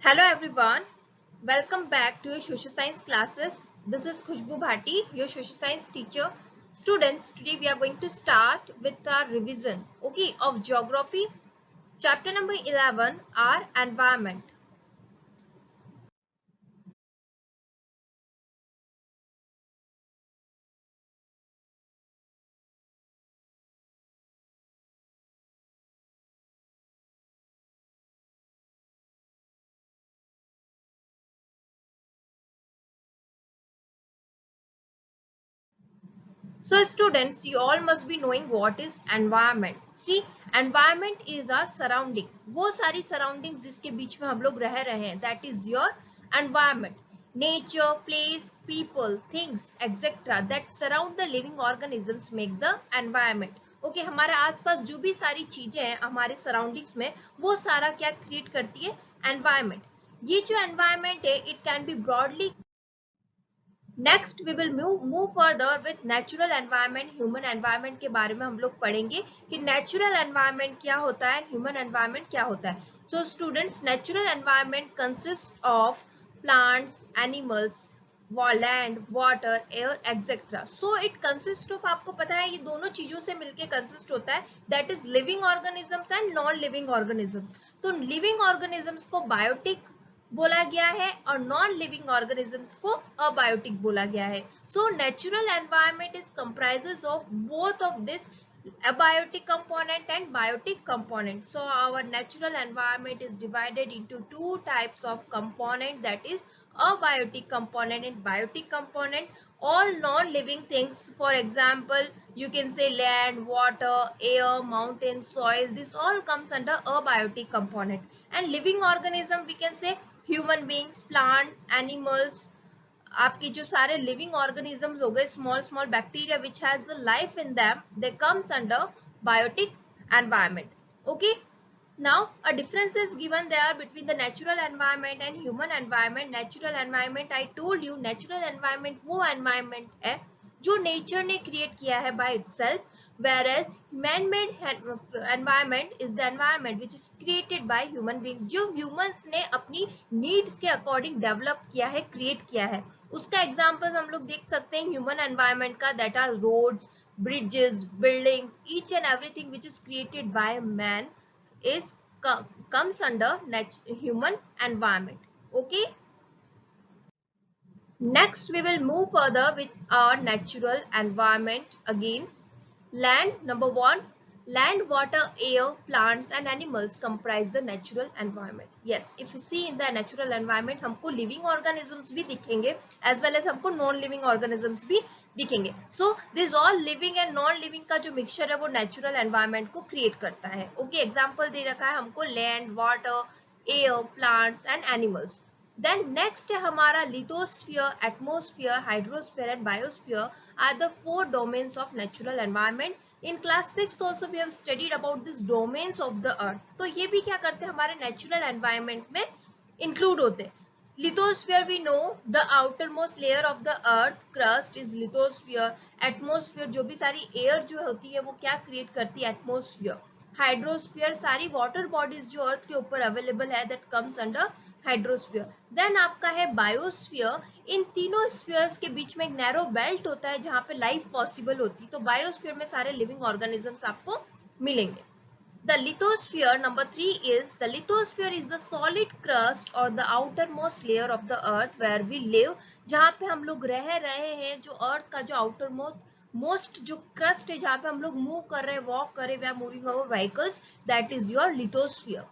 Hello everyone, welcome back to your social science classes. This is Khushbu Bhati, your social science teacher. Students, today we are going to start with our revision, of geography. Chapter number 11, our environment. So students, you all must be knowing what is environment. See, environment is our surrounding. वो सारी surroundings जिसके बीच में हम लोग रह रहे हैं, that is your environment. Nature, place, people, things, etc. that surround the living organisms make the environment. Okay हमारे आसपास जो भी सारी चीजें हैं हमारे सराउंडिंग्स में वो सारा क्या क्रिएट करती है एनवायरमेंट. ये जो एनवायरमेंट है it can be broadly. Next we will move further with natural environment human environment के बारे में हम लोग पढ़ेंगे कि नेचुरल एनवायरनमेंट क्या होता है ह्यूमन एनवायरनमेंट क्या होता है. So students, natural environment consist of plants, animals, land, water, air etcetera. So it consist of, आपको पता है ये दोनों चीजों से मिलकर कंसिस्ट होता है, that is living organisms and non living organisms. तो लिविंग ऑर्गेनिजम्स को बायोटिक बोला गया है और नॉन लिविंग ऑर्गेनिजम्स को अबायोटिक बोला गया है. So natural environment is comprises of both of this abiotic component and biotic component. So our natural environment is divided into two types of component, that is abiotic component and biotic component. All non-living things, for example you can say land, water, air, mountain, soil, this all comes under abiotic component. And living organism we can say human beings, plants, animals, आपके जो सारे living organisms हो गए, small small bacteria which has life in them, they comes under biotic environment. Okay, now a difference is given there between the natural environment and human environment. Natural environment, I told you, natural environment वो environment है जो nature ने create किया है by itself, whereas man-made environment is the environment which is created by human beings, जो humans ने अपनी needs के according develop किया है, create किया है. उसका examples हम लोग देख सकते हैं human environment का, that are roads, bridges, buildings, each and everything which is created by man is comes under human environment. Okay, next we will move further with our natural environment again. Land, number one, land, water, air, plants and animals comprise the natural environment. Yes, if you see in the natural environment हमको living organisms भी दिखेंगे as well as हमको non living organisms भी दिखेंगे. So this all living and non living का जो mixture है वो natural environment को create करता है. Okay, example दे रखा है हमको land, water, air, plants and animals. Then next है हमारा lithosphere, atmosphere, hydrosphere and biosphere are the four domains of natural environment. In class 6th also we have studied about these domains of the earth. तो ये भी क्या करते हैं हमारे natural environment में include होते हैं. Lithosphere, we know the outermost layer of the earth crust is lithosphere. Atmosphere, जो भी सारी air जो होती है वो क्या create करती है, atmosphere. Hydrosphere, सारी water bodies जो earth के ऊपर available है, that comes under hydrosphere. Then आपका है बायोस्फीयर. इन तीनों स्फीयर्स के बीच में एक नैरो बेल्ट होता है जहां पे लाइफ पॉसिबल होती है, तो बायोस्फीयर में सारे लिविंग ऑर्गेनिजम्स आपको मिलेंगे. The lithosphere, number 3 is, the lithosphere is the solid crust or the outermost layer of the earth where we live. जहां पे हम लोग रह रहे हैं, जो अर्थ का जो outermost जो crust है जहां पे हम लोग मूव कर रहे हैं, वॉक कर रहे हैं, we are moving our vehicles, that is your lithosphere.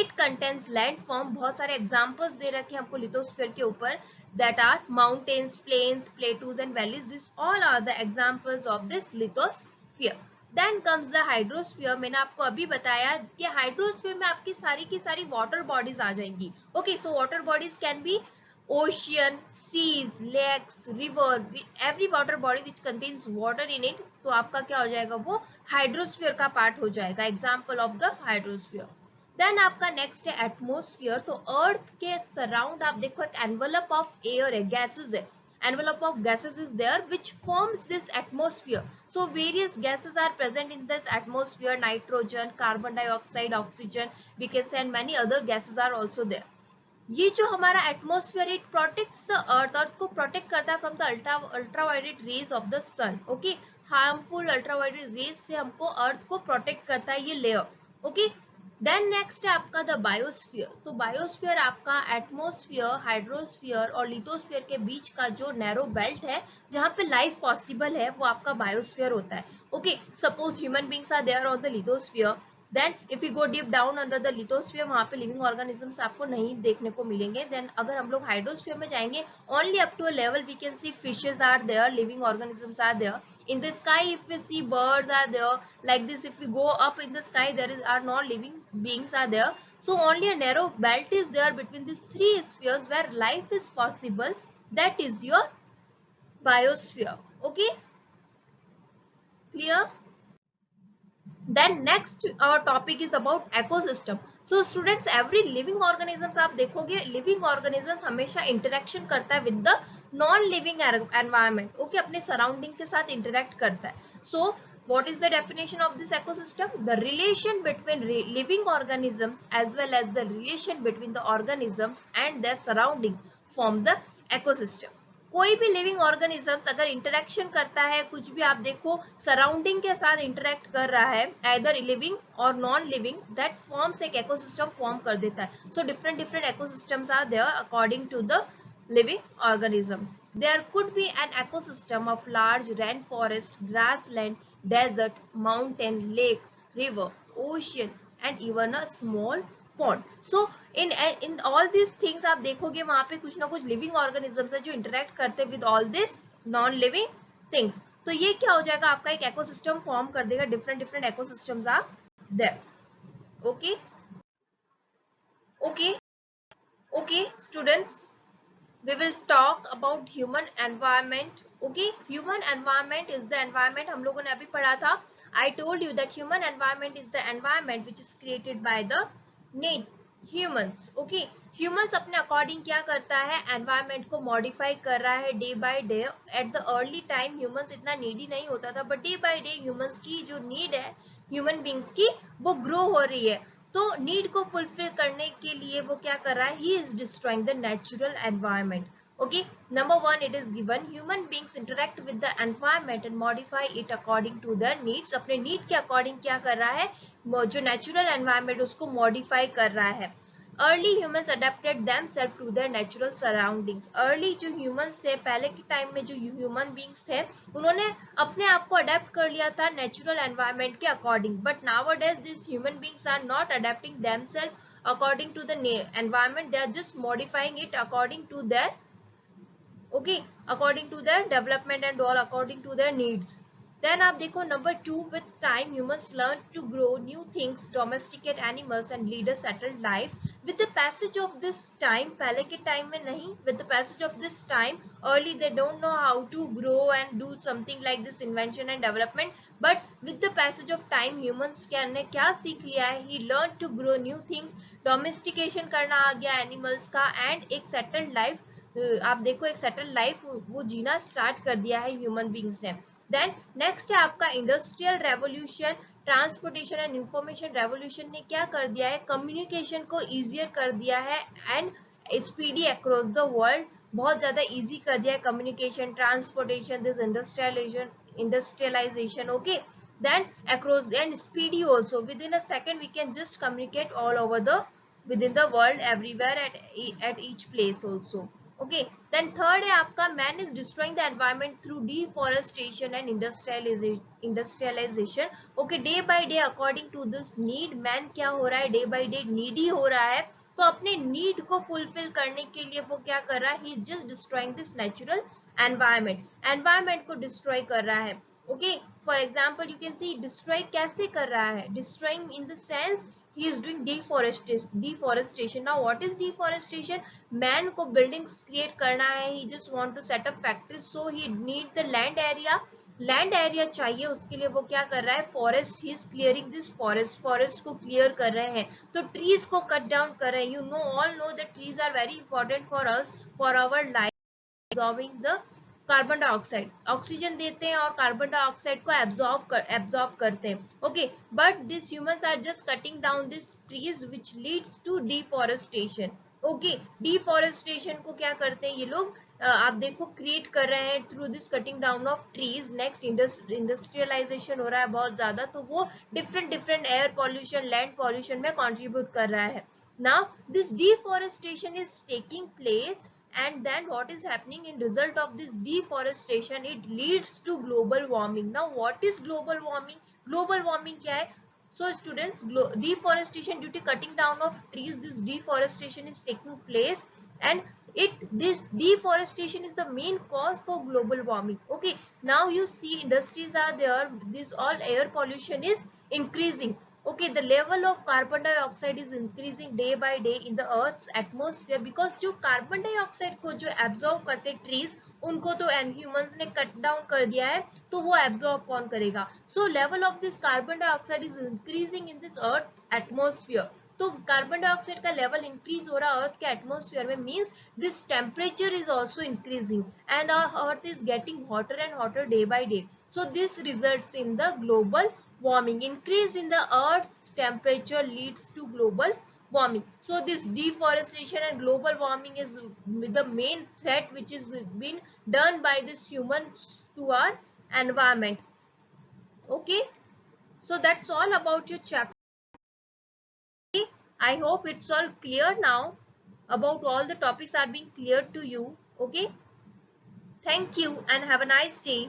It contains landform. बहुत सारे examples दे रखे हैं हमको lithosphere के ऊपर, that are mountains, plains, plateaus and valleys. This all are the examples of this lithosphere. Then comes the hydrosphere. मैंने आपको अभी बताया कि हाइड्रोस्फीयर में आपकी सारी की सारी वाटर बॉडीज आ जाएंगी. Okay, so water bodies can be ocean, seas, lakes, river, every water body which contains water in it. तो आपका क्या हो जाएगा, वो हाइड्रोस्फीयर का पार्ट हो जाएगा. Example of the hydrosphere. Then आपका नेक्स्ट है एटमोस्फियर. तो अर्थ के सराउंड आप देखो एक एनवलप ऑफ एयर है, गैसेस है, envelope of gases is there which forms this atmosphere. So various gases are present in this atmosphere: nitrogen, carbon dioxide, oxygen, we can say, and many other gases are also there. ये जो हमारा atmosphere it protects the earth, earth को protect करता है from the ultraviolet rays of the sun. Okay, harmful ultraviolet rays से हमको अर्थ को protect करता है ये लेयर। ओके, देन नेक्स्ट है आपका द बायोस्फीयर। तो बायोस्फीयर आपका एटमोस्फियर, हाइड्रोस्फीयर और लिथोस्फीयर के बीच का जो नैरो बेल्ट है जहाँ पे लाइफ पॉसिबल है वो आपका बायोस्फीयर होता है। Okay, suppose human beings are there on the lithosphere, then if you go deep down under the lithosphere, वहां पे लिविंग ऑर्गेनिजम्स आपको नहीं देखने को मिलेंगे। देन अगर हम लोग हाइड्रोस्फीयर में जाएंगे, only up to a level we can see fishes are there, living organisms are there. In the sky, if we see birds are there, like this, if we go up in the sky, there are no living beings are there. So only a narrow belt is there between these three spheres where life is possible. That is your biosphere. Okay, clear? Then next our topic is about ecosystem. So students, every living organisms आप देखोगे, living organism हमेशा interaction करता है with the non living environment. Okay, अपने surrounding के साथ interact करता है. So what is the definition of this ecosystem? The relation between living organisms as well as the relation between the organisms and their surrounding form the ecosystem. कोई भी living organisms अगर interaction करता है, कुछ भी आप देखो सराउंडिंग के साथ इंटरेक्ट कर रहा है, either लिविंग और नॉन लिविंग, दैट फॉर्म्स एक इकोसिस्टम फॉर्म कर देता है. So different different ecosystems are there according to the living organisms. There could be an ecosystem of large rainforest, grassland, desert, mountain, lake, river, ocean, and even a small pond. So in all these things आप देखोगे वहां पे कुछ ना कुछ living organisms है जो interact करते with all this non living things. तो ये क्या हो जाएगा, आपका एक ecosystem form कर देगा. different different ecosystems are there. Okay, okay, okay students, we will talk about human environment. Okay, human environment is the environment हम लोगों ने अभी पढ़ा था. I told you that human environment is the environment which is created by the humans. Okay, humans अपने according क्या करता है, एनवायरमेंट को मॉडिफाई कर रहा है day by day. At the early time humans इतना नीडी नहीं होता था, but day by day humans की जो नीड है ह्यूमन बींग्स की वो ग्रो हो रही है. तो नीड को फुलफिल करने के लिए वो क्या कर रहा है, he is destroying the natural environment. Okay, number one, it is given human beings interact with the environment and modify it according to their needs. अपने need के according क्या कर रहा है, जो natural environment उसको modify कर रहा है. Early humans adapted themselves to their natural surroundings. Early जो humans थे, पहले के टाइम में जो human beings थे, उन्होंने अपने आप को adapt कर लिया था natural environment के according. But nowadays these human beings are not adapting themselves according to the environment. They are just modifying it according to their according to their development and all according to their needs. Then आप देखो number 2, with time humans learn to grow new things, domesticate animals and lead a settled life. With the passage of this time, पहले के time में नहीं, with the passage of this time, early they don't know how to grow and do something like this invention and development, but with the passage of time humans ने क्या सीख लिया है, he learned to grow new things, domestication करना आ गया animals का, and एक settled life, आप देखो एक सेटल लाइफ वो जीना स्टार्ट कर दिया है ह्यूमन बींग्स ने. देन नेक्स्ट है आपका industrial revolution. Transportation and information revolution ने क्या कर दिया है, कम्युनिकेशन को इजियर कर दिया है and speedy across the world. बहुत ज्यादा इजी कर दिया है communication, transportation, this industrialization. Okay, then across and speedy also, within a second we can just communicate all over the within the world, everywhere, at each place also. Okay, then third है आपका man is destroying the environment through deforestation and industrialization. Okay, day by day according to this need, man क्या हो रहा है, day by day needy हो रहा है. तो अपने need को fulfill करने के लिए वो क्या कर रहा है, he is just destroying this natural environment को destroy कर रहा है. Okay, for example you can see destroy कैसे कर रहा है, destroying in the sense he is doing deforestation. Now what is deforestation? Man को buildings create करना है, he just want to set up factories, so he need the land area चाहिए, उसके लिए वो क्या कर रहा है, forest, he is clearing this forest को clear कर रहे हैं, तो trees को cut down कर रहे हैं. You know, all know that trees are very important for us, for our life, absorbing the carbon dioxide, oxygen देते हैं और कार्बन डाइऑक्साइड को एब्जॉर्ब करते हैं. Okay, but this humans are just cutting down this trees which leads to deforestation. Okay, deforestation को क्या करते हैं ये लोग, आप देखो क्रिएट कर रहे हैं through this cutting down of trees. Next industrialization हो रहा है बहुत ज्यादा, तो वो different different air pollution, land pollution में कंट्रीब्यूट कर रहा है। Now this deforestation is taking place, and then what is happening in result of this deforestation, it leads to global warming. Now what is global warming? Global warming क्या है? So students, deforestation, due to cutting down of trees, this deforestation is taking place, and this deforestation is the main cause for global warming. Okay, now you see industries are there, this all air pollution is increasing. Okay, the level of carbon dioxide is increasing day by day in the earth's atmosphere, because जो carbon dioxide को जो absorb करते trees, उनको तो humans ने cut down कर दिया है, तो वो absorb कौन करेगा? So level of this carbon dioxide is increasing in this earth's atmosphere. तो कार्बन डाइऑक्साइड का लेवल इंक्रीज हो रहा है अर्थ के एटमॉस्फेयर में, means this temperature is also increasing and our earth is getting hotter and hotter day by day. So this results in the global warming. Increase in the earth's temperature leads to global warming. So this deforestation and global warming is the main threat which is been done by this humans to our environment. Okay, so that's all about your chapter. I hope it's all clear now, about all the topics are being clear to you. Okay, thank you and have a nice day.